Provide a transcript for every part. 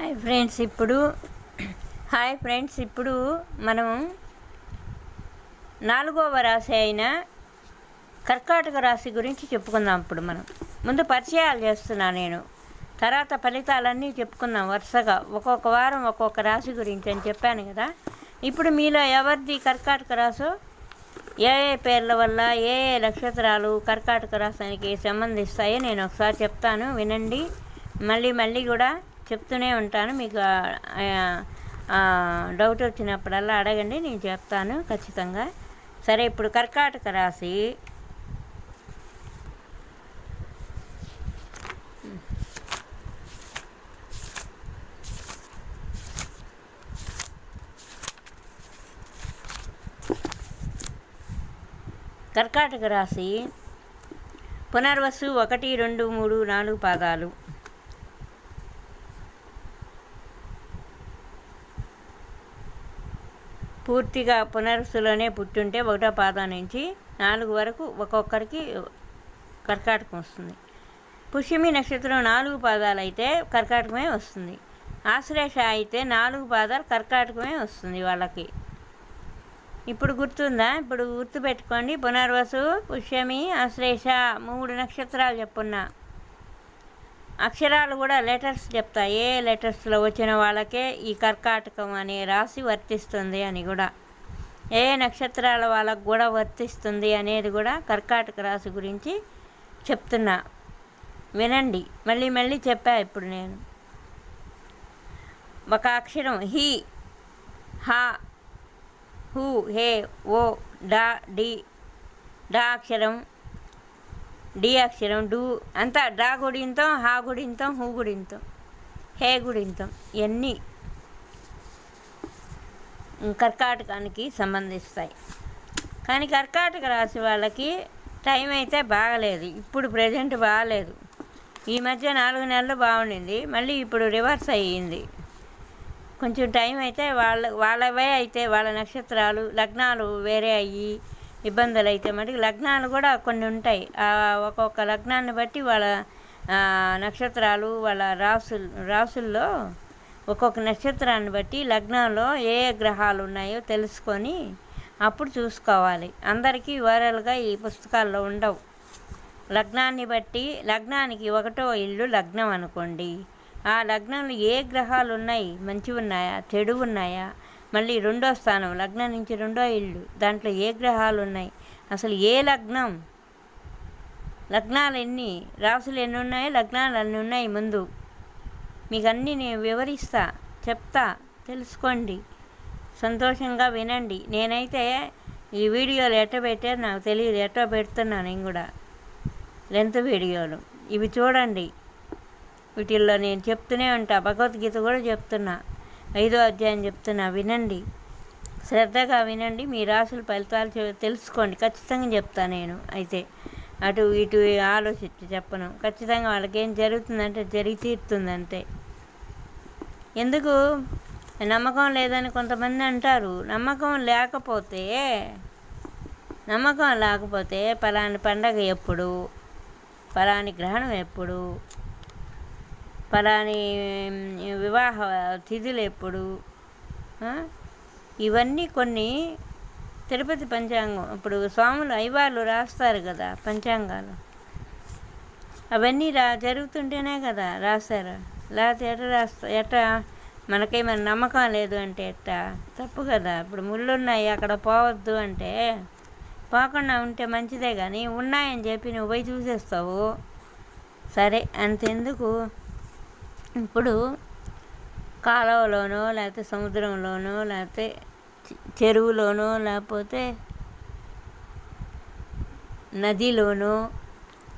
Hi friends, ఇప్పుడు మనం 4వ రాశి అయిన కర్కాటక రాశి గురించి చెప్పుకుందాం. ఇప్పుడు మనం ముందు పరిచయాలు చేస్తున్నా నేను, తర్వాత ఫలితాలన్నీ చెప్పుకుందాం వరుసగా. ఒక్కొక్క వారం ఒక్కొక్క రాశి గురించి అని చెప్పాను కదా. ఇప్పుడు మీలో ఎవరిది కర్కాటక రాశో, ఏ ఏ పేర్ల వల్ల ఏ ఏ నక్షత్రాలు కర్కాటక రాశికి సంబంధిస్తాయో నేను ఒకసారి చెప్తాను, వినండి. మళ్ళీ కూడా చెప్తూనే ఉంటాను. మీకు డౌట్ వచ్చినప్పుడల్లా అడగండి, నేను చెప్తాను ఖచ్చితంగా. సరే, ఇప్పుడు కర్కాటక రాశి. కర్కాటక రాశి పునర్వసు 1, 2, 3, 4 పాదాలు. పూర్తిగా పునర్వసులోనే పుట్టుంటే 1వ పాదం నుంచి 4 వరకు ఒక్కొక్కరికి కర్కాటకం వస్తుంది. పుష్యమి నక్షత్రం 4 పాదాలు అయితే కర్కాటకమే వస్తుంది. ఆశ్లేష అయితే 4 పాదాలు కర్కాటకమే వస్తుంది వాళ్ళకి. ఇప్పుడు గుర్తుందా? ఇప్పుడు గుర్తుపెట్టుకోండి. పునర్వసు, పుష్యమి, ఆశ్లేష 3 నక్షత్రాలు చెప్పున్నా. అక్షరాలు కూడా లెటర్స్ చెప్తా, ఏ లెటర్స్లో వచ్చిన వాళ్ళకే ఈ కర్కాటకం అనే రాశి వర్తిస్తుంది అని కూడా, ఏ నక్షత్రాల వాళ్ళకు కూడా వర్తిస్తుంది అనేది కూడా కర్కాటక రాశి గురించి చెప్తున్నా, వినండి. మళ్ళీ చెప్పా ఇప్పుడు నేను. ఒక అక్షరం హి, హా, హూ, హే, ఓ, డా, డి, డా అక్షరం, డి అక్షరం, డు అంతా డా గుడింతం, హా గుడింతం, హూ గుడింతం, హే గుడింతం, ఇవన్నీ కర్కాటకానికి సంబంధిస్తాయి. కానీ కర్కాటక రాశి వాళ్ళకి టైం అయితే బాగలేదు. ఇప్పుడు ప్రజెంట్ బాగలేదు. ఈ మధ్య 4 నెలలు బాగుండింది, మళ్ళీ ఇప్పుడు రివర్స్ అయ్యింది. కొంచెం టైం అయితే వాళ్ళవే అయితే వాళ్ళ నక్షత్రాలు లగ్నాలు వేరే అయ్యి ఇబ్బందులు అయితే మటుకు లగ్నాలు కూడా కొన్ని ఉంటాయి. ఒక్కొక్క లగ్నాన్ని బట్టి వాళ్ళ నక్షత్రాలు, వాళ్ళ రాసుల్లో ఒక్కొక్క నక్షత్రాన్ని బట్టి లగ్నంలో ఏ ఏ గ్రహాలు ఉన్నాయో తెలుసుకొని అప్పుడు చూసుకోవాలి. అందరికీ ఓవరాల్గా ఈ పుస్తకాల్లో ఉండవు. లగ్నాన్ని బట్టి, లగ్నానికి 1వ ఇల్లు లగ్నం అనుకోండి, ఆ లగ్నంలో ఏ గ్రహాలు ఉన్నాయి, మంచివి ఉన్నాయా, చెడు ఉన్నాయా, మళ్ళీ 2వ స్థానం లగ్నం నుంచి 2వ ఇల్లు, దాంట్లో ఏ గ్రహాలు ఉన్నాయి, అసలు ఏ లగ్నం, లగ్నాలు ఎన్ని, రాసులు ఎన్ని ఉన్నాయి, లగ్నాలు అన్నీ ఉన్నాయి. ముందు మీకు అన్నీ నేను వివరిస్తా, చెప్తా, తెలుసుకోండి, సంతోషంగా వినండి. నేనైతే ఈ వీడియోలు ఎట్ట పెట్టారు నాకు తెలియదు, ఎట్ట పెడుతున్నా నేను కూడా లెంత్ వీడియోలు. ఇవి చూడండి, వీటిల్లో నేను చెప్తూనే ఉంటా. భగవద్గీత కూడా చెప్తున్నా, 5వ అధ్యాయం చెప్తున్నా, వినండి, శ్రద్ధగా వినండి. మీ రాసుల ఫలితాలు తెలుసుకోండి. ఖచ్చితంగా చెప్తా నేను. అయితే అటు ఇటు ఆలోచించి చెప్పను. ఖచ్చితంగా వాళ్ళకి ఏం జరుగుతుందంటే జరిగి తీరుతుందంతే. ఎందుకు నమ్మకం లేదని కొంతమంది అంటారు. నమ్మకం లేకపోతే పలాని పండగ ఎప్పుడు, పలాని గ్రహణం ఎప్పుడు, పలాని వివాహ తిథులు ఎప్పుడు, ఇవన్నీ కొన్ని తిరుపతి పంచాంగం, ఇప్పుడు స్వాములు అయ్యవాళ్ళు రాస్తారు కదా పంచాంగాలు, అవన్నీ జరుగుతుంటేనే కదా రాస్తారు. లేకపోతే ఎట్లా మనకేమైనా నమ్మకం లేదు అంటే ఎట్టా? తప్పు కదా. ఇప్పుడు ముళ్ళున్నాయి అక్కడ పోవద్దు అంటే పోకుండా ఉంటే మంచిదే, కానీ ఉన్నాయని చెప్పి నువ్వు పోయి చూసేస్తావు. సరే, అంతెందుకు. ఇప్పుడు కాలువలోనో, లేకపోతే సముద్రంలోనో, లేకపోతే చెరువులోనో, లేకపోతే నదిలోనో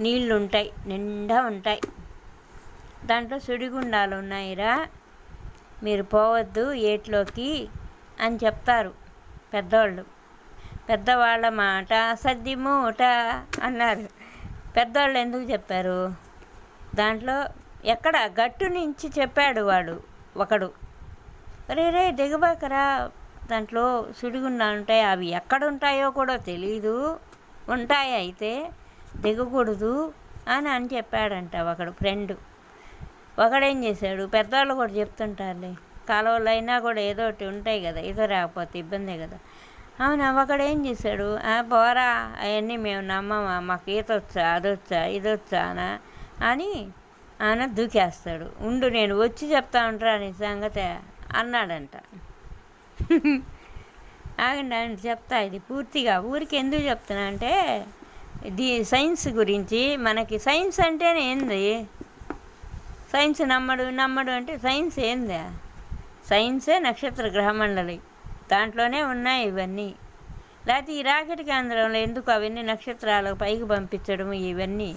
నీళ్ళుంటాయి, నిండా ఉంటాయి. దాంట్లో సుడిగుండాలు ఉన్నాయిరా, మీరు పోవద్దు ఏట్లోకి అని చెప్తారు పెద్దవాళ్ళు. పెద్దవాళ్ళ మాట సద్ది మూట అన్నారు. పెద్దవాళ్ళు ఎందుకు చెప్పారు? దాంట్లో ఎక్కడ గట్టు నుంచి చెప్పాడు వాడు ఒకడు, రే దిగబాకరా, దాంట్లో సుడిగుండాలు ఉంటాయి, అవి ఎక్కడ ఉంటాయో కూడా తెలీదు, ఉంటాయి అయితే దిగకూడదు అని చెప్పాడంట ఒకడు ఫ్రెండు. ఒకడేం చేశాడు, పెద్దవాళ్ళు కూడా చెప్తుంటారులే, కాలువలు అయినా కూడా ఏదో ఒకటి ఉంటాయి కదా, ఈత రాకపోతే ఇబ్బందే కదా. అవునా, ఒకడేం చేశాడు, పోరా అవన్నీ మేము నమ్మమా, మాకు ఈత వచ్చా, అదొచ్చా, ఇదొచ్చా అని ఆయన దూకేస్తాడు. ఉండు నేను వచ్చి చెప్తా ఉంటారా నీ సంగతే అన్నాడంట. ఆగండి ఆయన చెప్తా, ఇది పూర్తిగా ఊరికి ఎందుకు చెప్తున్నా అంటే సైన్స్ గురించి. మనకి సైన్స్ అంటేనే ఏంది, సైన్స్ నమ్మడు అంటే సైన్స్ ఏందా, సైన్సే నక్షత్ర గ్రహమండలి, దాంట్లోనే ఉన్నాయి ఇవన్నీ. లేకపోతే ఈ రాకెట్ కేంద్రంలో ఎందుకు అవన్నీ నక్షత్రాలకు పైకి పంపించడం ఇవన్నీ.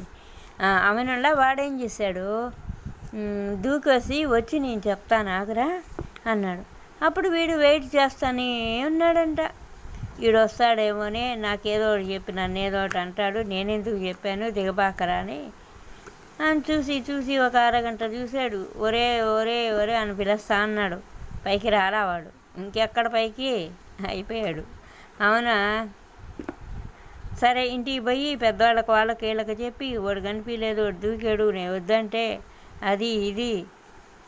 అవనంలా వాడేం చేశాడు, దూకేసి వచ్చి నేను చెప్తాను ఆగరా అన్నాడు. అప్పుడు వీడు వెయిట్ చేస్తానే ఉన్నాడంట. వీడు వస్తాడేమోనే, నాకేదో ఒకటి చెప్పి నన్ను ఏదో ఒకటి అంటాడు, నేనెందుకు చెప్పాను దిగబాకరా అని చూసి ఒక అరగంట చూశాడు. ఒరే ఒరే ఒరే అని పిలుస్తా అన్నాడు. పైకి రారావాడు, ఇంకెక్కడ పైకి అయిపోయాడు. అవునా, సరే ఇంటికి పోయి పెద్దవాళ్ళకి వాళ్ళకి వీళ్ళకి చెప్పి వాడు కనిపించలేదు, వాడు దూకాడు, నేను వద్దంటే అది ఇది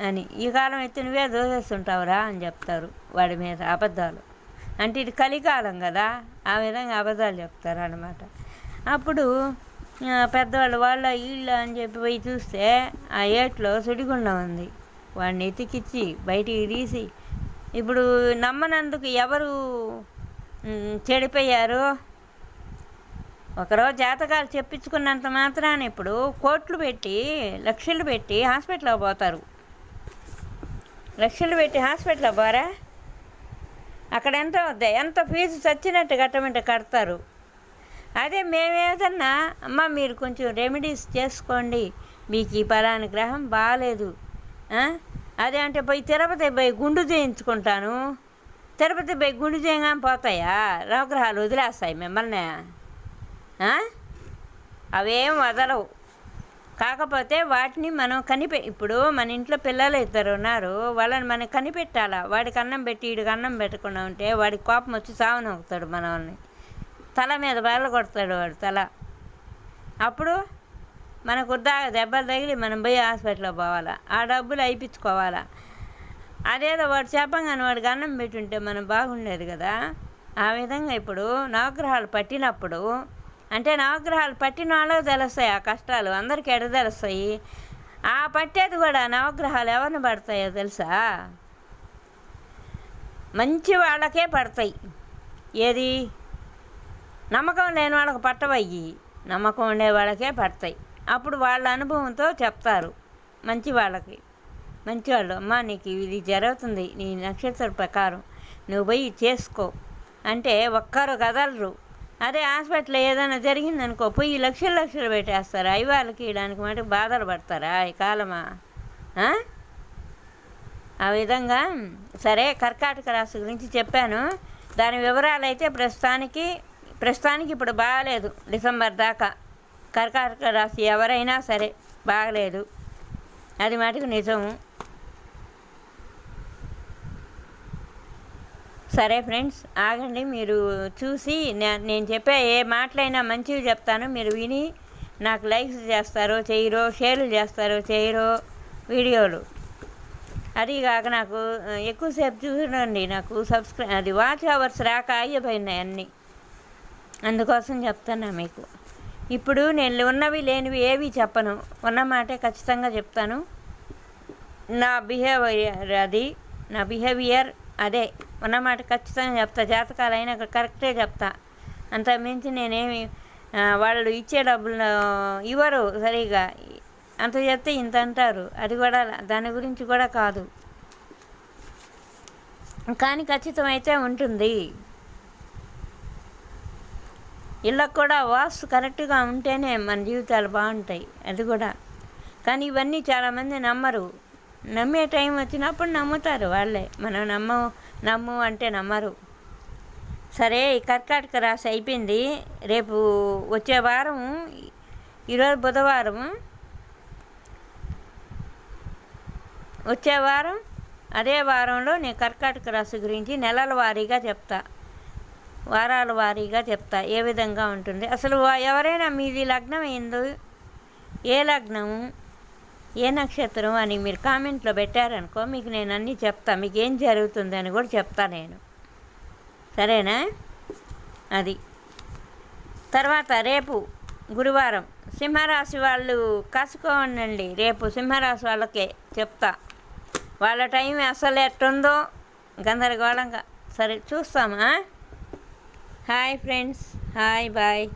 అని. ఈ కాలం అయితే నువ్వే దోసేస్తుంటావురా అని చెప్తారు వాడి మీద అబద్ధాలు. అంటే ఇది కలికాలం కదా, ఆ విధంగా అబద్ధాలు చెప్తారు అన్నమాట. అప్పుడు పెద్దవాళ్ళు వాళ్ళ వీళ్ళ అని చెప్పి పోయి చూస్తే ఆ ఏట్లో సుడిగుండం ఉంది. వాడిని ఎతికిచ్చి బయటికి తీసి, ఇప్పుడు నమ్మనందుకు ఎవరు చెడిపోయారు. ఒకరోజు జాతకాలు చెప్పించుకున్నంత మాత్రాన ఇప్పుడు కోట్లు పెట్టి లక్షలు పెట్టి హాస్పిటల్కి పోతారు. లక్షలు పెట్టి హాస్పిటల్కి పోరా, అక్కడ ఎంత అవుతాయి, ఎంత ఫీజు చచ్చినట్టు కట్టమంటే కడతారు. అదే మేమేదన్నా అమ్మ మీరు కొంచెం రెమెడీస్ చేసుకోండి, మీకు ఈ పలానా గ్రహం బాగాలేదు, అదే అంటే పోయి తిరుపతి పోయి గుండు చేయించుకుంటాను, తిరుపతి పోయి గుండు చేయగానే పోతాయా, నవగ్రహాలు వదిలేస్తాయి మిమ్మల్ని? అవేం వదలవు. కాకపోతే వాటిని మనం ఇప్పుడు మన ఇంట్లో పిల్లలు ఇద్దరు ఉన్నారు, వాళ్ళని మనం కనిపెట్టాలా. వాడికి అన్నం పెట్టి వీడికి అన్నం పెట్టకుండా ఉంటే వాడికి కోపం వచ్చి సావనొక్కుతాడు, మనల్ని తల మీద బయలు కొడతాడు వాడు తల. అప్పుడు మనకు దెబ్బలు తగిలి మనం పోయి హాస్పిటల్లో పోవాలా, ఆ డబ్బులు అయిపించుకోవాలా. అదేదో వాడు చెప్పగానే వాడికి అన్నం పెట్టుంటే మనం బాగుండేది కదా. ఆ విధంగా ఇప్పుడు నవగ్రహాలు పట్టినప్పుడు, అంటే నవగ్రహాలు పట్టిన వాళ్ళకి తెలుస్తాయి ఆ కష్టాలు, అందరికీ ఎడ తెలుస్తాయి. ఆ పట్టేది కూడా నవగ్రహాలు ఎవరిని పడతాయో తెలుసా, మంచి వాళ్ళకే పడతాయి. ఏది నమ్మకం లేని వాళ్ళకి పట్టవయ్యి, నమ్మకం ఉండే వాళ్ళకే పడతాయి. అప్పుడు వాళ్ళ అనుభవంతో చెప్తారు మంచి వాళ్ళకి. మంచివాళ్ళు, అమ్మ నీకు ఇది జరుగుతుంది నీ నక్షత్ర ప్రకారం, నువ్వు పోయి చేసుకో అంటే ఒక్కరు కదలరు. అదే హాస్పిటల్లో ఏదైనా జరిగిందనుకో పోయి లక్షలు పెట్టేస్తారు. అవి వాళ్ళకి ఇవ్వడానికి మటుకు బాధలు పడతారా ఈ కాలమా? ఆ విధంగా సరే, కర్కాటక రాశి గురించి చెప్పాను. దాని వివరాలు అయితే ప్రస్తుతానికి ఇప్పుడు బాగలేదు. డిసెంబర్ దాకా కర్కాటక రాశి ఎవరైనా సరే బాగలేదు, అది మటుకు నిజము. సరే ఫ్రెండ్స్, ఆగండి, మీరు చూసి నేను చెప్పే ఏ మాటలైనా మంచివి చెప్తాను, మీరు విని నాకు లైక్స్ చేస్తారో చేయరో, షేర్లు చేస్తారో చేయరో వీడియోలు. అదిగాక నాకు ఎక్కువసేపు చూడండి, నాకు అది వాచ్ అవర్స్ రాక ఆగిపోయినాయి అన్నీ, అందుకోసం చెప్తాను మీకు. ఇప్పుడు నేను ఉన్నవి లేనివి ఏవి చెప్పను, ఉన్న మాటే ఖచ్చితంగా చెప్తాను. నా బిహేవియర్ అదే ఉన్నమాట ఖచ్చితంగా చెప్తా. జాతకాలు అయినా కరెక్టే చెప్తా, అంత మించి నేనేమి వాళ్ళు ఇచ్చే డబ్బులు ఇవ్వరు సరిగా, అంత చెప్తే ఇంత అంటారు, అది కూడా దాని గురించి కూడా కాదు, కానీ ఖచ్చితమైతే ఉంటుంది. ఇళ్ళకు కూడా వాస్తు కరెక్ట్గా ఉంటేనే మన జీవితాలు బాగుంటాయి, అది కూడా. కానీ ఇవన్నీ చాలామంది నమ్మరు, నమ్మే టైం వచ్చినప్పుడు నమ్ముతారు వాళ్ళే, మనం నమ్ము అంటే నమ్మరు. సరే, ఈ కర్కాటక రాశి అయిపోయింది. రేపు వచ్చే వారం, ఈరోజు బుధవారం, వచ్చే వారం అదే వారంలో నేను కర్కాటక రాశి గురించి నెలల వారీగా చెప్తా, వారాల వారీగా చెప్తా ఏ విధంగా ఉంటుంది. అసలు ఎవరైనా మీది లగ్నం ఏందో, ఏ లగ్నము, ఏ నక్షత్రం అని మీరు కామెంట్లో పెట్టారనుకో, మీకు నేను అన్నీ చెప్తా, మీకు ఏం జరుగుతుందని కూడా చెప్తా నేను. సరేనా? అది తర్వాత రేపు గురువారం సింహరాశి వాళ్ళు కాసుకోండి. రేపు సింహరాశి వాళ్ళకే చెప్తా, వాళ్ళ టైం అసలు ఎట్టుందో గందరగోళంగా. సరే చూస్తామా? Hi friends, hi bye.